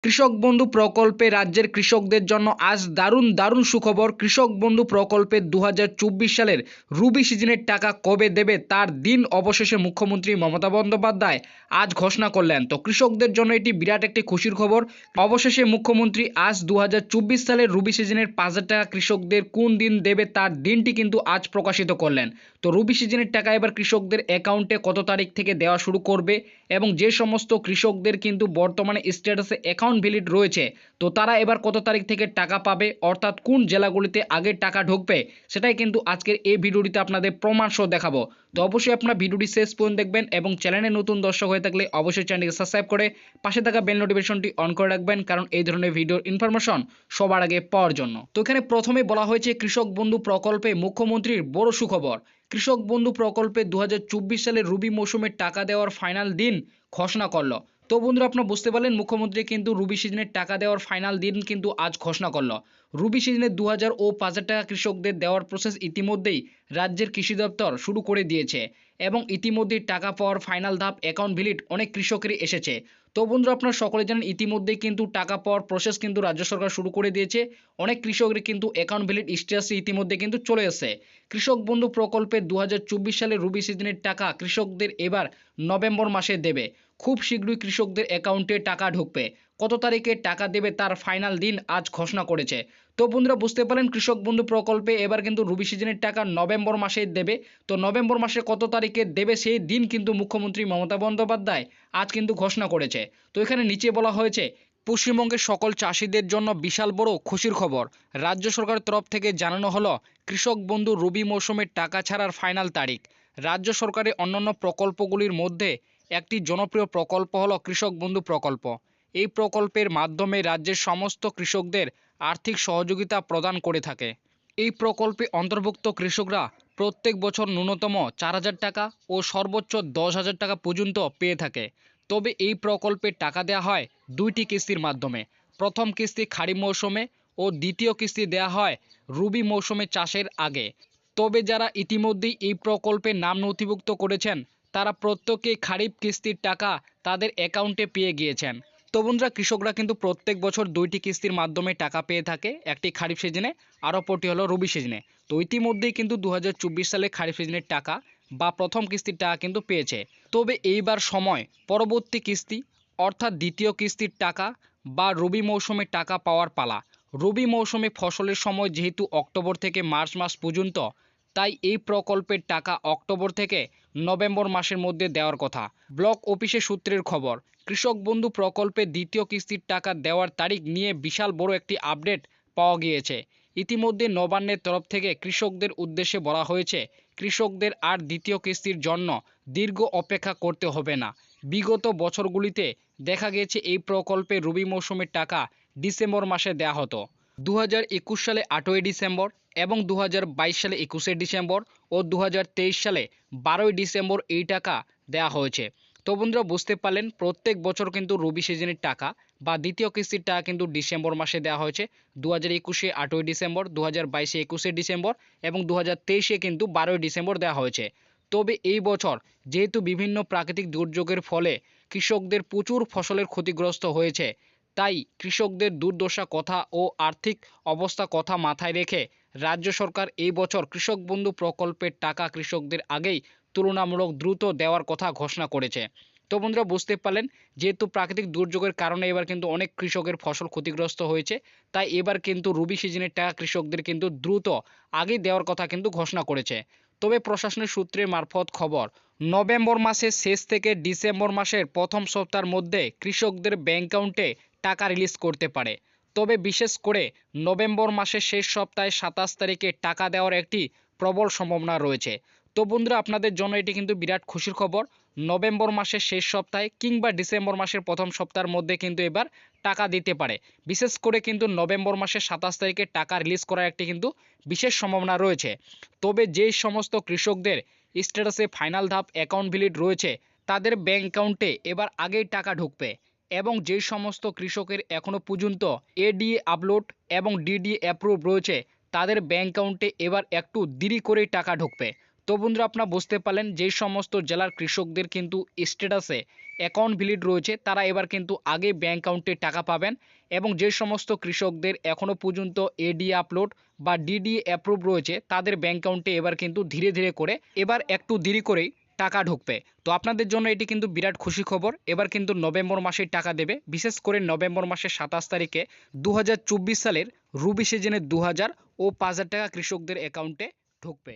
কৃষক বন্ধু প্রকল্পে রাজ্যের কৃষকদের জন্য আজ দারুণ দারুণ সুখবর। কৃষক বন্ধু প্রকল্পে 2024 সালের রবি সিজনের টাকা কবে দেবে তার দিন অবশেষে মুখ্যমন্ত্রী মমতা বন্দ্যোপাধ্যায় আজ ঘোষণা করলেন। তো কৃষকদের জন্য এটি বিরাট একটি খুশির খবর। অবশেষে মুখ্যমন্ত্রী আজ 2024 সালের রবি সিজনের 5,000 টাকা কৃষকদের কোন দিন দেবে তার দিনটি কিন্তু আজ প্রকাশিত করলেন। তো রবি সিজনের টাকা এবার কৃষকদের অ্যাকাউন্টে কত তারিখ থেকে দেওয়া শুরু করবে এবং যে সমস্ত কৃষকদের কিন্তু বর্তমানে স্ট্যাটাসে অ্যাকাউন্ট ভ্যালিড রয়েছে, তো তারা এবার কত তারিখ থেকে টাকা পাবে, অর্থাৎ কোন জেলাগুলিতে আগে টাকা ঢুকবে, সেটাই কিন্তু আজকের এই ভিডিওটিতে আপনাদের প্রমাণ সহ দেখাবো। তো অবশ্যই আপনারা ভিডিওটি শেষ পর্যন্ত দেখবেন এবং চ্যানেলে নতুন দর্শক হয়ে থাকলে অবশ্যই চ্যানেলটিকে সাবস্ক্রাইব করে পাশে থাকা বেল নোটিফিকেশনটি অন করে রাখবেন, কারণ এই ধরনের ভিডিওর ইনফরমেশন সবার আগে পাওয়ার জন্য। তো এখানে প্রথমে বলা হয়েছে কৃষক বন্ধু প্রকল্পে মুখ্যমন্ত্রীর বড় সুখবর। কৃষক বন্ধু প্রকল্পে 2024 সালের রবি মৌসুমের টাকা দেওয়ার ফাইনাল দিন ঘোষণা করলো। তো বন্ধুরা আপনারা বুঝতে পারলেন মুখ্যমন্ত্রী কিন্তু রবি সিজনের টাকা দেওয়ার ফাইনাল দিন কিন্তু আজ ঘোষণা করলো। রবি সিজনে 2000 ও 5,000 টাকা কৃষকদের দেওয়ার প্রসেস ইতিমধ্যেই রাজ্যের কৃষি দপ্তর শুরু করে দিয়েছে এবং ইতিমধ্যেই টাকা পাওয়ার ফাইনাল ধাপ অ্যাকাউন্ট ভ্যালিড অনেক কৃষকেরই এসেছে। তো বন্ধুরা আপনারা সকলে জানেন ইতিমধ্যেই কিন্তু টাকা পাওয়ার প্রসেস কিন্তু রাজ্য সরকার শুরু করে দিয়েছে। অনেক কৃষকের কিন্তু অ্যাকাউন্ট ভ্যালিড স্ট্যাটাসে ইতিমধ্যে কিন্তু চলে এসেছে। কৃষক বন্ধু প্রকল্পে 2024 সালের রবি সিজনের টাকা কৃষকদের এবার নভেম্বর মাসে দেবে। খুব শীঘ্রই কৃষকদের অ্যাকাউন্টে টাকা ঢুকবে। কত তারিখে টাকা দেবে তার ফাইনাল দিন আজ ঘোষণা করেছে। তো বন্ধুরা বুঝতে পারেন কৃষক বন্ধু প্রকল্পে এবার কিন্তু রবি সিজনের টাকা নভেম্বর মাসে দেবে। তো নভেম্বর মাসে কত তারিখে দেবে সেই দিন কিন্তু মুখ্যমন্ত্রী মমতা বন্দ্যোপাধ্যায় আজ কিন্তু ঘোষণা করেছে। তো এখানে নিচে বলা হয়েছে পশ্চিমবঙ্গের সকল চাষিদের জন্য বিশাল বড় খুশির খবর। রাজ্য সরকারের তরফ থেকে জানানো হলো কৃষক বন্ধু রবি মৌসুমের টাকা ছাড়ার ফাইনাল তারিখ। রাজ্য সরকারের অন্যান্য প্রকল্পগুলির মধ্যে একটি জনপ্রিয় প্রকল্প হলো কৃষক বন্ধু প্রকল্প। এই প্রকল্পের মাধ্যমে রাজ্যের সমস্ত কৃষকদের আর্থিক সহযোগিতা প্রদান করে থাকে। এই প্রকল্পে অন্তর্ভুক্ত কৃষকরা প্রত্যেক বছর ন্যূনতম 4,000 টাকা ও সর্বোচ্চ 10,000 টাকা পর্যন্ত পেয়ে থাকে। তবে এই প্রকল্পে টাকা দেওয়া হয় দুইটি কিস্তির মাধ্যমে। প্রথম কিস্তি খারিফ মৌসুমে ও দ্বিতীয় কিস্তি দেওয়া হয় রবি মৌসুমে চাষের আগে। তবে যারা ইতিমধ্যেই এই প্রকল্পে নাম নথিভুক্ত করেছেন তারা প্রত্যেকেই খারিফ কিস্তির টাকা তাদের অ্যাকাউন্টে পেয়ে গিয়েছেন। তো বন্ধুরা কৃষকরা কিন্তু প্রত্যেক বছর দুইটি কিস্তির মাধ্যমে টাকা পেয়ে থাকে, একটি খারিফ সিজনে আর অপরটি হলো রবি সিজনে। তো ইতিমধ্যেই কিন্তু 2024 সালে খারিফ সিজনের টাকা বা প্রথম কিস্তির টাকা কিন্তু পেয়েছে। তবে এইবার সময় পরবর্তী কিস্তি অর্থাৎ দ্বিতীয় কিস্তির টাকা বা রবি মৌসুমে টাকা পাওয়ার পালা। রবি মৌসুমে ফসলের সময় যেহেতু অক্টোবর থেকে মার্চ মাস পর্যন্ত, তাই এই প্রকল্পের টাকা অক্টোবর থেকে নভেম্বর মাসের মধ্যে দেওয়ার কথা। ব্লক অফিসের সূত্রের খবর, কৃষক বন্ধু প্রকল্পে দ্বিতীয় কিস্তির টাকা দেওয়ার তারিখ নিয়ে বিশাল বড় একটি আপডেট পাওয়া গিয়েছে। ইতিমধ্যে নবান্নের তরফ থেকে কৃষকদের উদ্দেশ্যে বলা হয়েছে কৃষকদের আর দ্বিতীয় কিস্তির জন্য দীর্ঘ অপেক্ষা করতে হবে না। বিগত বছরগুলিতে দেখা গেছে এই প্রকল্পে রবি মৌসুমের টাকা ডিসেম্বর মাসে দেওয়া হতো। 2021 সালে 8ই ডিসেম্বর এবং 2022 সালে 21শে ডিসেম্বর ও 2023 সালে 12ই ডিসেম্বর এই টাকা দেওয়া হয়েছে। তো বন্ধুরা বুঝতে পারলেন প্রত্যেক বছর কিন্তু রবি সিজনের টাকা বা দ্বিতীয় কিস্তির টাকা কিন্তু ডিসেম্বর মাসে দেওয়া হয়েছে। 2021-এ 8ই ডিসেম্বর, 2022-এ 21শে ডিসেম্বর এবং 2023-এ কিন্তু 12ই ডিসেম্বর দেওয়া হয়েছে। তবে এই বছর যেহেতু বিভিন্ন প্রাকৃতিক দুর্যোগের ফলে কৃষকদের প্রচুর ফসলের ক্ষতিগ্রস্ত হয়েছে, তাই কৃষকদের দুর্দশা কথা ও আর্থিক অবস্থা কথা মাথায় রেখে রাজ্য সরকার এই বছর কৃষক বন্ধু প্রকল্পের টাকা কৃষকদের আগেই তুলনামূলক দ্রুত দেওয়ার কথা ঘোষণা করেছে। তো বন্ধুরা বুঝতে পারলেন যেহেতু প্রাকৃতিক দুর্যোগের কারণে এবার কিন্তু অনেক কৃষকের ফসল ক্ষতিগ্রস্ত হয়েছে, তাই এবার কিন্তু রবি সিজনের টাকা কৃষকদের কিন্তু দ্রুত আগে দেওয়ার কথা কিন্তু ঘোষণা করেছে। তবে প্রশাসনের সূত্রের মারফত খবর, নভেম্বর মাসের শেষ থেকে ডিসেম্বর মাসের প্রথম সপ্তাহের মধ্যে কৃষকদের ব্যাংক অ্যাকাউন্টে টাকা রিলিজ করতে পারে। তবে বিশেষ করে নভেম্বর মাসের শেষ সপ্তাহে 27 তারিখে টাকা দেওয়ার একটি প্রবল সম্ভাবনা রয়েছে। তো বন্ধুরা আপনাদের জন্য এটি কিন্তু বিরাট খুশির খবর। নভেম্বর মাসের শেষ সপ্তাহে কিংবা ডিসেম্বর মাসের প্রথম সপ্তাহের মধ্যে কিন্তু এবার টাকা দিতে পারে। বিশেষ করে কিন্তু নভেম্বর মাসের 27 তারিখে টাকা রিলিজ করার একটি কিন্তু বিশেষ সম্ভাবনা রয়েছে। তবে যেই সমস্ত কৃষকদের স্ট্যাটাসে ফাইনাল ধাপ অ্যাকাউন্ট ভ্যালিড রয়েছে তাদের ব্যাংক অ্যাকাউন্টে এবার আগেই টাকা ঢুকবে এবং যে সমস্ত কৃষকের এখনও পর্যন্ত এডিএ আপলোড এবং ডিডিএ অ্যাপ্রুভ রয়েছে তাদের ব্যাংক অ্যাকাউন্টে এবার একটু দেরি করেই টাকা ঢুকবে। তো তো বন্ধুরা আপনারা বুঝতে পারলেন যেই সমস্ত জেলার কৃষকদের কিন্তু স্ট্যাটাসে অ্যাকাউন্ট ভ্যালিড রয়েছে তারা এবার কিন্তু আগে ব্যাঙ্ক অ্যাকাউন্টে টাকা পাবেন এবং যে সমস্ত কৃষকদের এখনও পর্যন্ত এডি আপলোড বা ডিডি অ্যাপ্রুভ রয়েছে তাদের ব্যাঙ্ক অ্যাকাউন্টে এবার কিন্তু ধীরে ধীরে করে এবার একটু দেরি করেই টাকা ঢুকবে। তো আপনাদের জন্য এটি কিন্তু বিরাট খুশি খবর। এবার কিন্তু নভেম্বর মাসে টাকা দেবে, বিশেষ করে নভেম্বর মাসের 27 তারিখে 2024 সালের রবি সিজনে 2000 ও 5000 টাকা কৃষকদের অ্যাকাউন্টে ঢুকবে।